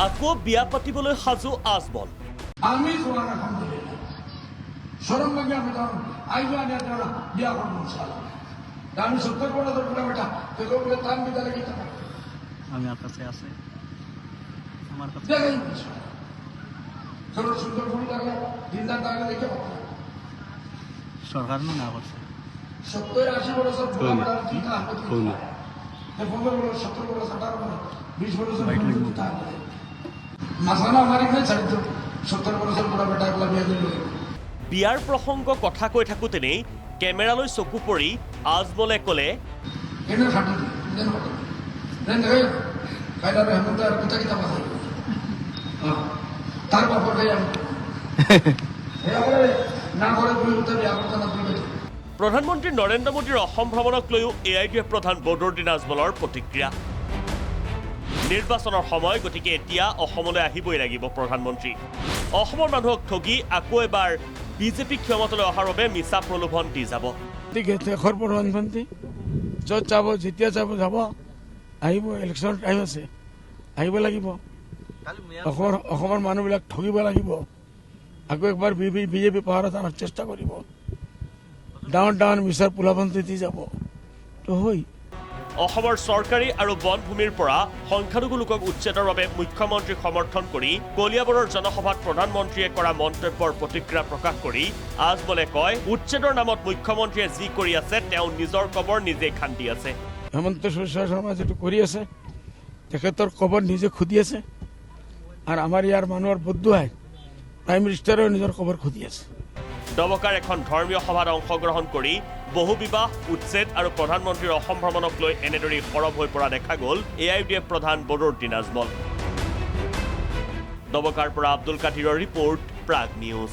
আকৌ বিয়া পাতিবলৈ সাজু আজমল। আমি তোমার এখন সরম লাগে আমি তখন আইবা আনে আপনারা বিয়া করবো ইনশাআল্লাহ। আমি 70 বড় ধরলাম এটা তো বলে তান বিদা লাগি তা আমি আপনার কাছে আছে আমার কাছে দেখেন সুন্দর ফুল লাগলে দিনদার লাগলে দেখে সরকার না করছে 70-80 বছর বুড়া ঠিক আছে 15 বছর 17 বছর 18 বছর 20 বছর মাসানা মারি না ছাড়ি তো 70 বছর বুড়া বেটা একলা বিয়া দিল। বিয়াৰ প্ৰসংগ কথা কৈ থাকোঁতেনেই কেমেৰালৈ চকু পৰি আজমলে ক'লে, এনে ফাটি দেন হতো দেন দেখে কায়দা রহমত আর কিতা কিতা পাছে তার বাপর গায় আমি এরা বলে না করে দুই উত্তর বিয়া করতে না দুই বেটি। প্ৰধানমন্ত্ৰী নৰেন্দ্ৰ মোদীৰ অসম ভ্ৰমণক লৈও AIUDF প্ৰধান বদৰুদ্দিন আজমলৰ প্ৰতিক্ৰিয়া। নিৰ্বাচনৰ সময়, গতিকে এতিয়া অসমলৈ আহিবই লাগিব প্ৰধানমন্ত্ৰী। অসমৰ মানুহক ঠগি আকৌ এবাৰ বিজেপি ক্ষমতালৈ অহাৰ বাবে মিছা প্ৰলোভন দি যাব। দেশৰ প্ৰধানমন্ত্ৰী য'ত যাব যেতিয়া যাব আহিব, ইলেকশ্যন টাইম আছে, আহিব লাগিব। অসমৰ মানুহবিলাক ঠগিব লাগিব, আকৌ একবাৰ বিজেপি পাহাৰত আনাৰ চেষ্টা কৰিব, ডাঙৰ মিছাৰ পোলাপন্থী দি যাব তো হৈ। অসমৰ চৰকাৰী আৰু বনভূমিৰ পৰা সংখ্যালঘু লোকক উচ্ছেদৰ বাবে মুখ্যমন্ত্ৰীক সমৰ্থন কৰি কলিয়াবৰৰ জনসভাত প্ৰধানমন্ত্ৰীয়ে কৰা মন্তব্যৰ প্ৰতিক্ৰিয়া প্ৰকাশ কৰি আজমলে কয়, উচ্ছেদৰ নামত মুখ্যমন্ত্ৰীয়ে যি কৰি আছে তেওঁ নিজৰ কবৰ নিজেই খান্দি আছে। হেমন্ত বিশ্ব শৰ্মা যেটো কৰি আছে তেখেতৰ কবৰ নিজে খুদি আছে, আৰু আমাৰ ইয়াৰ মানুহৰ বদুৱাই প্ৰাইম মিনিষ্টাৰেও নিজৰ কবৰ খুদি আছে। ডবকাৰ এখন ধৰ্মীয় সভাত অংশগ্ৰহণ কৰি বহু বিবাহ, উচ্ছেদ আৰু প্ৰধানমন্ত্ৰীৰ অসম ভ্ৰমণক লৈ এনেদৰেই সৰব হৈ পৰা দেখা গ'ল AIUDF প্ৰধান বদৰুদ্দিন আজমল। ডবকাৰ পৰা আব্দুল কাদিৰৰ ৰিপৰ্ট, প্ৰাগ নিউজ।